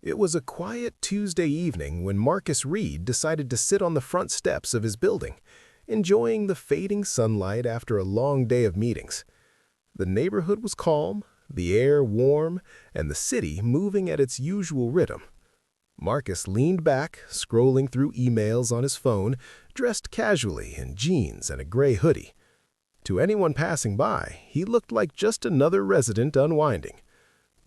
It was a quiet Tuesday evening when Marcus Reed decided to sit on the front steps of his building, enjoying the fading sunlight after a long day of meetings. The neighborhood was calm, the air warm, and the city moving at its usual rhythm. Marcus leaned back, scrolling through emails on his phone, dressed casually in jeans and a gray hoodie. To anyone passing by, he looked like just another resident unwinding.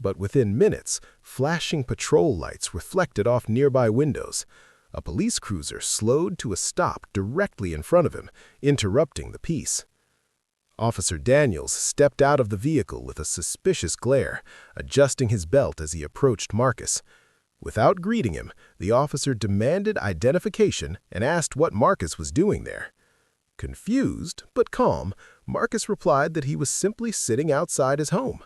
But within minutes, flashing patrol lights reflected off nearby windows. A police cruiser slowed to a stop directly in front of him, interrupting the peace. Officer Daniels stepped out of the vehicle with a suspicious glare, adjusting his belt as he approached Marcus. Without greeting him, the officer demanded identification and asked what Marcus was doing there. Confused, but calm, Marcus replied that he was simply sitting outside his home.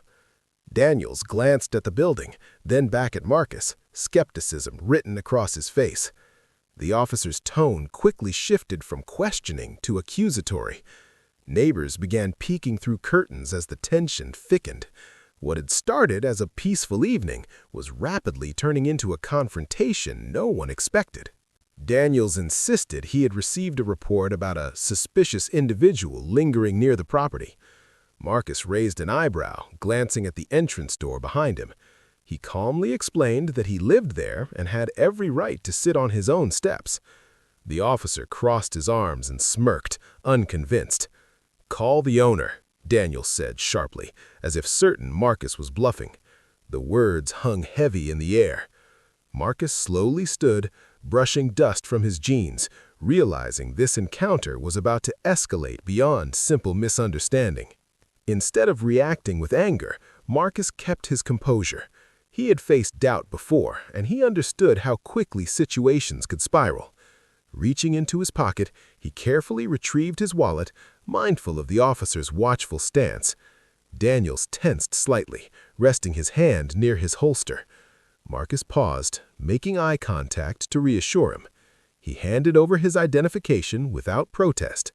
Daniels glanced at the building, then back at Marcus, skepticism written across his face. The officer's tone quickly shifted from questioning to accusatory. Neighbors began peeking through curtains as the tension thickened. What had started as a peaceful evening was rapidly turning into a confrontation no one expected. Daniels insisted he had received a report about a suspicious individual lingering near the property. Marcus raised an eyebrow, glancing at the entrance door behind him. He calmly explained that he lived there and had every right to sit on his own steps. The officer crossed his arms and smirked, unconvinced. "Call the owner," Daniels said sharply, as if certain Marcus was bluffing. The words hung heavy in the air. Marcus slowly stood, brushing dust from his jeans, realizing this encounter was about to escalate beyond simple misunderstanding. Instead of reacting with anger, Marcus kept his composure. He had faced doubt before, and he understood how quickly situations could spiral. Reaching into his pocket, he carefully retrieved his wallet, mindful of the officer's watchful stance. Daniels tensed slightly, resting his hand near his holster. Marcus paused, making eye contact to reassure him. He handed over his identification without protest.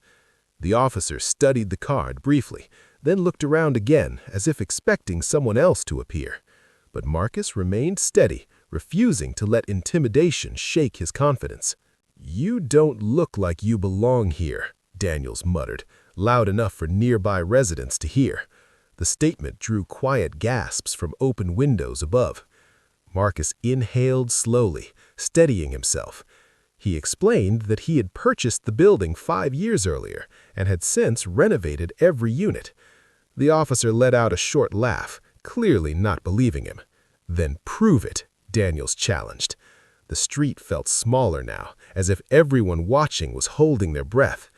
The officer studied the card briefly, then looked around again as if expecting someone else to appear. But Marcus remained steady, refusing to let intimidation shake his confidence. "You don't look like you belong here," Daniels muttered, loud enough for nearby residents to hear. The statement drew quiet gasps from open windows above. Marcus inhaled slowly, steadying himself. He explained that he had purchased the building 5 years earlier and had since renovated every unit. The officer let out a short laugh, clearly not believing him. "Then prove it," Daniels challenged. The street felt smaller now, as if everyone watching was holding their breath.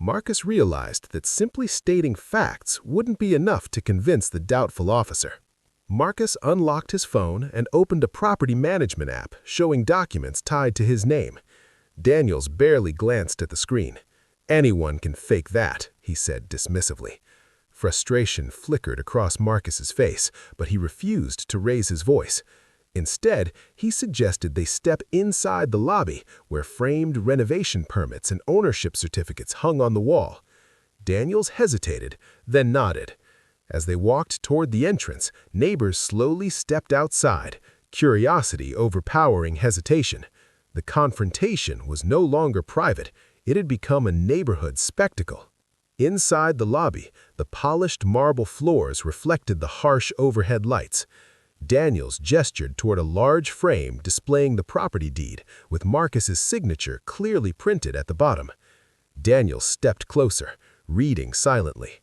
Marcus realized that simply stating facts wouldn't be enough to convince the doubtful officer. Marcus unlocked his phone and opened a property management app showing documents tied to his name. Daniels barely glanced at the screen. "Anyone can fake that," he said dismissively. Frustration flickered across Marcus's face, but he refused to raise his voice. Instead, he suggested they step inside the lobby, where framed renovation permits and ownership certificates hung on the wall. Daniels hesitated, then nodded. As they walked toward the entrance, neighbors slowly stepped outside, curiosity overpowering hesitation. The confrontation was no longer private, it had become a neighborhood spectacle. Inside the lobby, the polished marble floors reflected the harsh overhead lights. Daniels gestured toward a large frame displaying the property deed, with Marcus's signature clearly printed at the bottom. Daniels stepped closer, reading silently.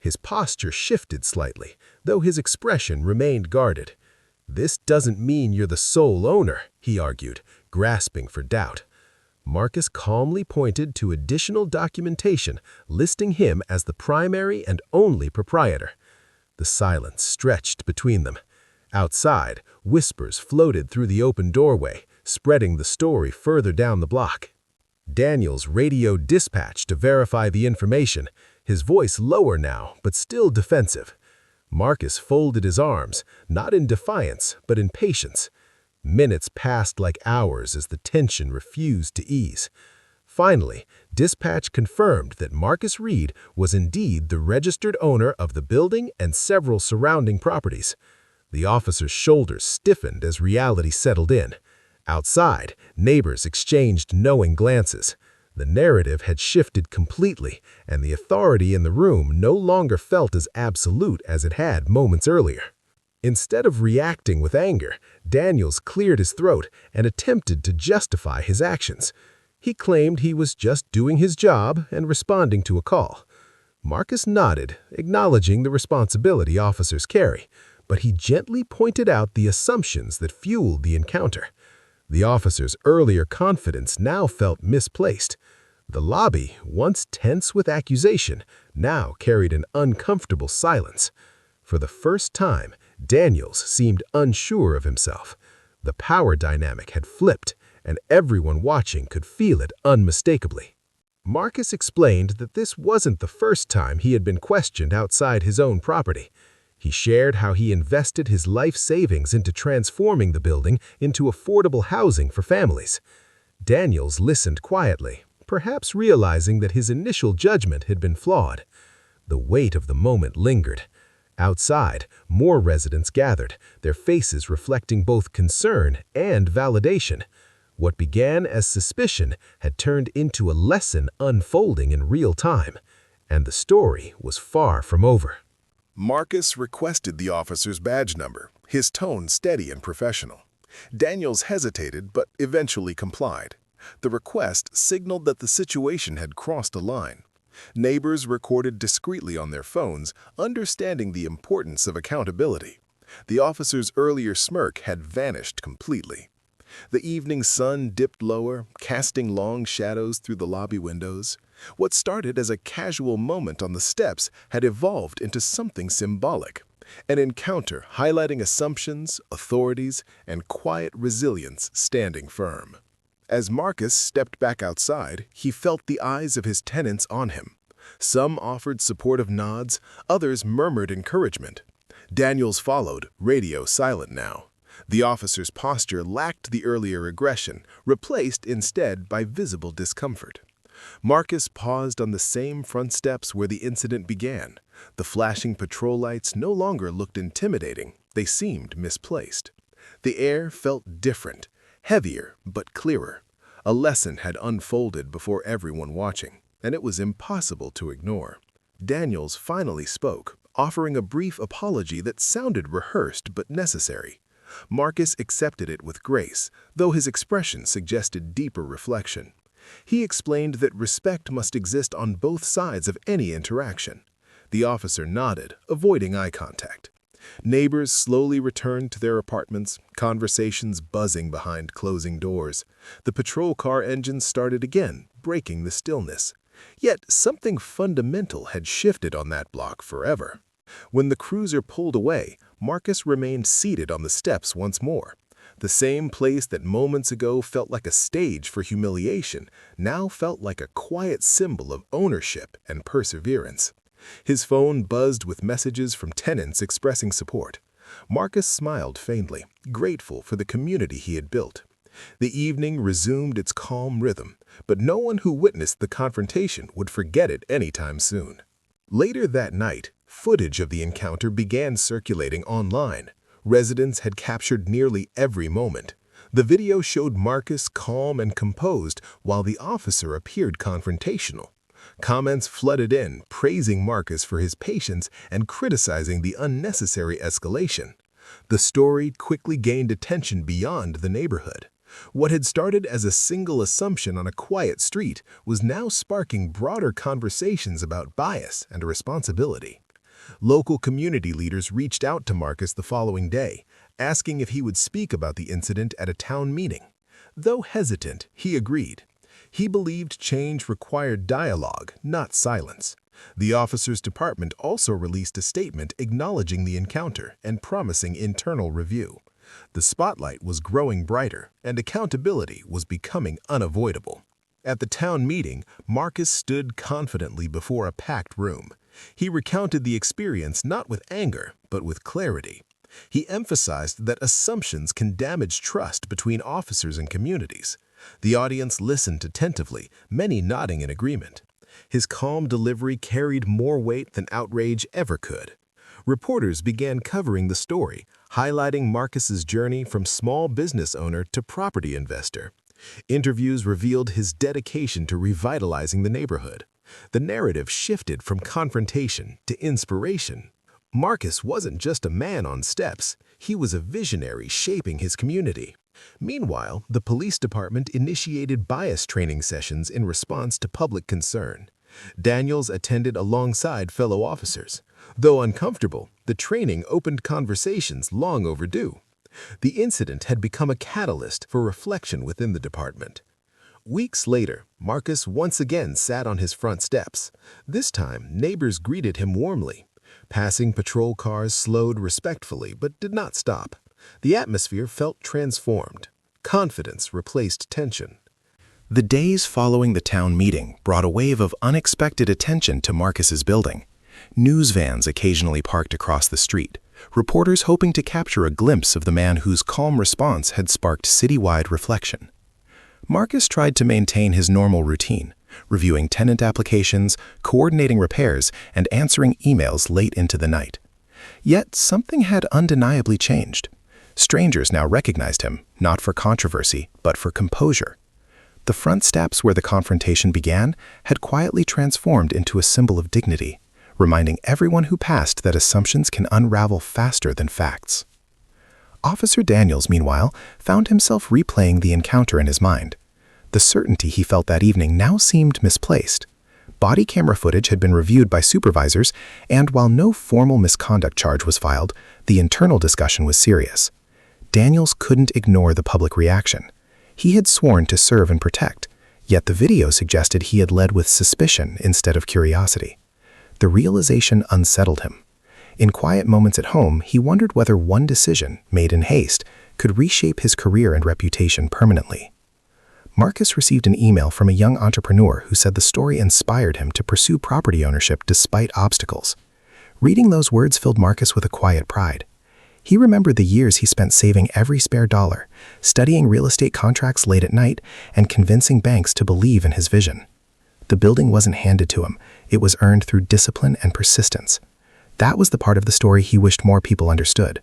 His posture shifted slightly, though his expression remained guarded. "This doesn't mean you're the sole owner," he argued, grasping for doubt. Marcus calmly pointed to additional documentation listing him as the primary and only proprietor. The silence stretched between them. Outside, whispers floated through the open doorway, spreading the story further down the block. Daniels radioed dispatch to verify the information, his voice lower now, but still defensive. Marcus folded his arms, not in defiance, but in patience. Minutes passed like hours as the tension refused to ease. Finally, dispatch confirmed that Marcus Reed was indeed the registered owner of the building and several surrounding properties. The officer's shoulders stiffened as reality settled in. Outside, neighbors exchanged knowing glances. The narrative had shifted completely, and the authority in the room no longer felt as absolute as it had moments earlier. Instead of reacting with anger, Daniels cleared his throat and attempted to justify his actions. He claimed he was just doing his job and responding to a call. Marcus nodded, acknowledging the responsibility officers carry, but he gently pointed out the assumptions that fueled the encounter. The officer's earlier confidence now felt misplaced. The lobby, once tense with accusation, now carried an uncomfortable silence. For the first time, Daniels seemed unsure of himself. The power dynamic had flipped, and everyone watching could feel it unmistakably. Marcus explained that this wasn't the first time he had been questioned outside his own property. He shared how he invested his life savings into transforming the building into affordable housing for families. Daniels listened quietly, perhaps realizing that his initial judgment had been flawed. The weight of the moment lingered. Outside, more residents gathered, their faces reflecting both concern and validation. What began as suspicion had turned into a lesson unfolding in real time, and the story was far from over. Marcus requested the officer's badge number, his tone steady and professional. Daniels hesitated but eventually complied. The request signaled that the situation had crossed a line. Neighbors recorded discreetly on their phones, understanding the importance of accountability. The officer's earlier smirk had vanished completely. The evening sun dipped lower, casting long shadows through the lobby windows. What started as a casual moment on the steps had evolved into something symbolic, an encounter highlighting assumptions, authorities, and quiet resilience standing firm. As Marcus stepped back outside, he felt the eyes of his tenants on him. Some offered supportive nods, others murmured encouragement. Daniels followed, radio silent now. The officer's posture lacked the earlier aggression, replaced instead by visible discomfort. Marcus paused on the same front steps where the incident began. The flashing patrol lights no longer looked intimidating, they seemed misplaced. The air felt different, heavier but clearer. A lesson had unfolded before everyone watching, and it was impossible to ignore. Daniels finally spoke, offering a brief apology that sounded rehearsed but necessary. Marcus accepted it with grace, though his expression suggested deeper reflection. He explained that respect must exist on both sides of any interaction. The officer nodded, avoiding eye contact. Neighbors slowly returned to their apartments, conversations buzzing behind closing doors. The patrol car engine started again, breaking the stillness. Yet something fundamental had shifted on that block forever. When the cruiser pulled away, Marcus remained seated on the steps once more. The same place that moments ago felt like a stage for humiliation now felt like a quiet symbol of ownership and perseverance. His phone buzzed with messages from tenants expressing support. Marcus smiled faintly, grateful for the community he had built. The evening resumed its calm rhythm, but no one who witnessed the confrontation would forget it anytime soon. Later that night, footage of the encounter began circulating online. Residents had captured nearly every moment. The video showed Marcus calm and composed while the officer appeared confrontational. Comments flooded in, praising Marcus for his patience and criticizing the unnecessary escalation. The story quickly gained attention beyond the neighborhood. What had started as a single assumption on a quiet street was now sparking broader conversations about bias and responsibility. Local community leaders reached out to Marcus the following day, asking if he would speak about the incident at a town meeting. Though hesitant, he agreed. He believed change required dialogue, not silence. The officer's department also released a statement acknowledging the encounter and promising internal review. The spotlight was growing brighter, and accountability was becoming unavoidable. At the town meeting, Marcus stood confidently before a packed room. He recounted the experience not with anger, but with clarity. He emphasized that assumptions can damage trust between officers and communities. The audience listened attentively, many nodding in agreement. His calm delivery carried more weight than outrage ever could. Reporters began covering the story, highlighting Marcus's journey from small business owner to property investor. Interviews revealed his dedication to revitalizing the neighborhood. The narrative shifted from confrontation to inspiration. Marcus wasn't just a man on steps, he was a visionary shaping his community. Meanwhile, the police department initiated bias training sessions in response to public concern. Daniels attended alongside fellow officers. Though uncomfortable, the training opened conversations long overdue. The incident had become a catalyst for reflection within the department. Weeks later, Marcus once again sat on his front steps. This time, neighbors greeted him warmly. Passing patrol cars slowed respectfully but did not stop. The atmosphere felt transformed. Confidence replaced tension. The days following the town meeting brought a wave of unexpected attention to Marcus's building. News vans occasionally parked across the street, reporters hoping to capture a glimpse of the man whose calm response had sparked citywide reflection. Marcus tried to maintain his normal routine, reviewing tenant applications, coordinating repairs, and answering emails late into the night. Yet something had undeniably changed. Strangers now recognized him, not for controversy, but for composure. The front steps where the confrontation began had quietly transformed into a symbol of dignity, reminding everyone who passed that assumptions can unravel faster than facts. Officer Daniels, meanwhile, found himself replaying the encounter in his mind. The certainty he felt that evening now seemed misplaced. Body camera footage had been reviewed by supervisors, and while no formal misconduct charge was filed, the internal discussion was serious. Daniels couldn't ignore the public reaction. He had sworn to serve and protect, yet the video suggested he had led with suspicion instead of curiosity. The realization unsettled him. In quiet moments at home, he wondered whether one decision, made in haste, could reshape his career and reputation permanently. Marcus received an email from a young entrepreneur who said the story inspired him to pursue property ownership despite obstacles. Reading those words filled Marcus with a quiet pride. He remembered the years he spent saving every spare dollar, studying real estate contracts late at night, and convincing banks to believe in his vision. The building wasn't handed to him, it was earned through discipline and persistence. That was the part of the story he wished more people understood.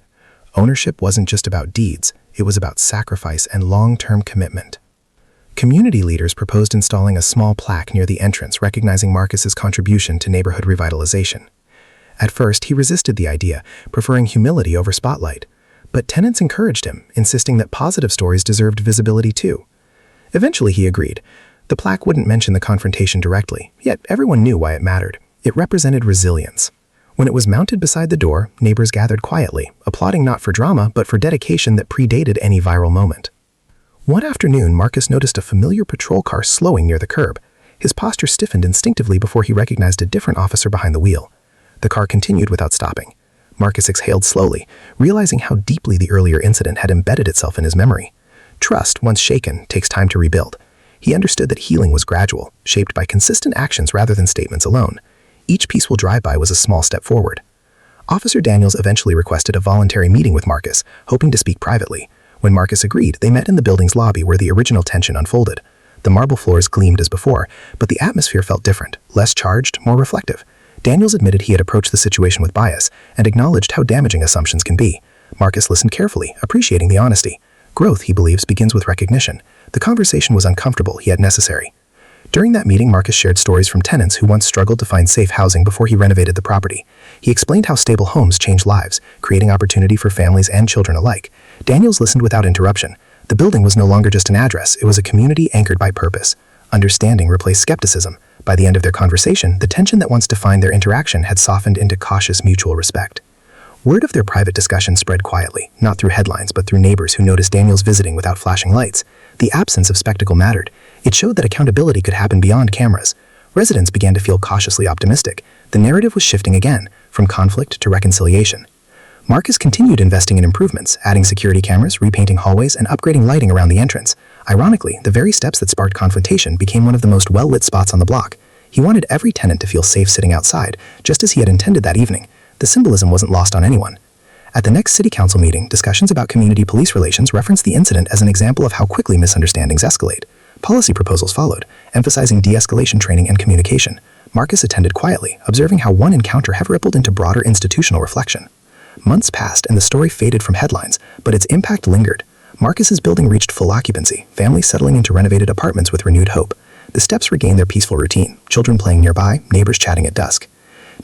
Ownership wasn't just about deeds, it was about sacrifice and long-term commitment. Community leaders proposed installing a small plaque near the entrance recognizing Marcus's contribution to neighborhood revitalization. At first, he resisted the idea, preferring humility over spotlight. But tenants encouraged him, insisting that positive stories deserved visibility too. Eventually, he agreed. The plaque wouldn't mention the confrontation directly, yet everyone knew why it mattered. It represented resilience. When it was mounted beside the door, neighbors gathered quietly, applauding not for drama, but for dedication that predated any viral moment. One afternoon, Marcus noticed a familiar patrol car slowing near the curb. His posture stiffened instinctively before he recognized a different officer behind the wheel. The car continued without stopping. Marcus exhaled slowly, realizing how deeply the earlier incident had embedded itself in his memory. Trust, once shaken, takes time to rebuild. He understood that healing was gradual, shaped by consistent actions rather than statements alone. Each peaceful drive-by was a small step forward. Officer Daniels eventually requested a voluntary meeting with Marcus, hoping to speak privately. When Marcus agreed, they met in the building's lobby where the original tension unfolded. The marble floors gleamed as before, but the atmosphere felt different, less charged, more reflective. Daniels admitted he had approached the situation with bias and acknowledged how damaging assumptions can be. Marcus listened carefully, appreciating the honesty. Growth, he believes, begins with recognition. The conversation was uncomfortable, yet necessary. During that meeting, Marcus shared stories from tenants who once struggled to find safe housing before he renovated the property. He explained how stable homes change lives, creating opportunity for families and children alike. Daniels listened without interruption. The building was no longer just an address, it was a community anchored by purpose. Understanding replaced skepticism. By the end of their conversation, the tension that once defined their interaction had softened into cautious mutual respect. Word of their private discussion spread quietly, not through headlines but through neighbors who noticed Daniels visiting without flashing lights. The absence of spectacle mattered. It showed that accountability could happen beyond cameras. Residents began to feel cautiously optimistic. The narrative was shifting again, from conflict to reconciliation. Marcus continued investing in improvements, adding security cameras, repainting hallways, and upgrading lighting around the entrance. Ironically, the very steps that sparked confrontation became one of the most well-lit spots on the block. He wanted every tenant to feel safe sitting outside, just as he had intended that evening. The symbolism wasn't lost on anyone. At the next city council meeting, discussions about community-police relations referenced the incident as an example of how quickly misunderstandings escalate. Policy proposals followed, emphasizing de-escalation training and communication. Marcus attended quietly, observing how one encounter had rippled into broader institutional reflection. Months passed and the story faded from headlines, but its impact lingered. Marcus's building reached full occupancy, families settling into renovated apartments with renewed hope. The steps regained their peaceful routine, children playing nearby, neighbors chatting at dusk.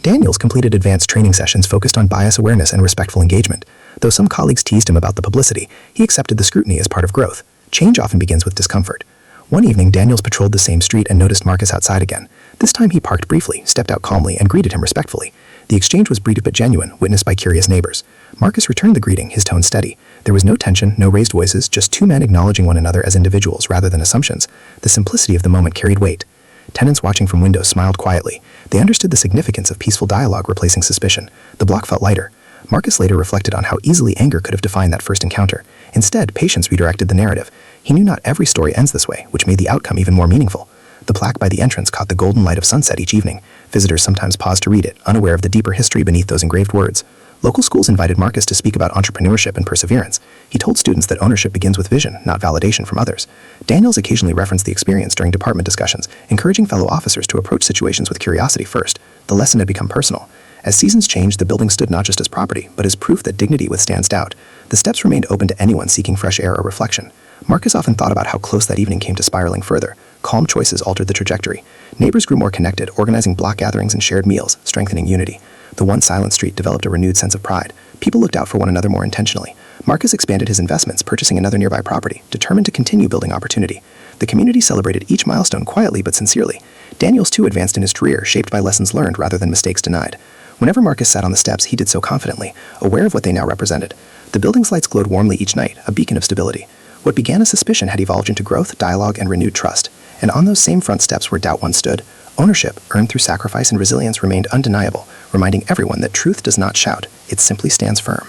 Daniels completed advanced training sessions focused on bias awareness and respectful engagement. Though some colleagues teased him about the publicity, he accepted the scrutiny as part of growth. Change often begins with discomfort. One evening, Daniels patrolled the same street and noticed Marcus outside again. This time he parked briefly, stepped out calmly, and greeted him respectfully. The exchange was brief but genuine, witnessed by curious neighbors. Marcus returned the greeting, his tone steady. There was no tension, no raised voices, just two men acknowledging one another as individuals rather than assumptions. The simplicity of the moment carried weight. Tenants watching from windows smiled quietly. They understood the significance of peaceful dialogue replacing suspicion. The block felt lighter. Marcus later reflected on how easily anger could have defined that first encounter. Instead, patience redirected the narrative. He knew not every story ends this way, which made the outcome even more meaningful. The plaque by the entrance caught the golden light of sunset each evening. Visitors sometimes paused to read it, unaware of the deeper history beneath those engraved words. Local schools invited Marcus to speak about entrepreneurship and perseverance. He told students that ownership begins with vision, not validation from others. Daniels occasionally referenced the experience during department discussions, encouraging fellow officers to approach situations with curiosity first. The lesson had become personal. As seasons changed, the building stood not just as property, but as proof that dignity withstands doubt. The steps remained open to anyone seeking fresh air or reflection. Marcus often thought about how close that evening came to spiraling further. Calm choices altered the trajectory. Neighbors grew more connected, organizing block gatherings and shared meals, strengthening unity. The once silent street developed a renewed sense of pride. People looked out for one another more intentionally. Marcus expanded his investments, purchasing another nearby property, determined to continue building opportunity. The community celebrated each milestone quietly but sincerely. Daniels too advanced in his career, shaped by lessons learned rather than mistakes denied. Whenever Marcus sat on the steps, he did so confidently, aware of what they now represented. The building's lights glowed warmly each night, a beacon of stability. What began as suspicion had evolved into growth, dialogue, and renewed trust. And on those same front steps where doubt once stood, ownership, earned through sacrifice and resilience, remained undeniable, reminding everyone that truth does not shout, it simply stands firm.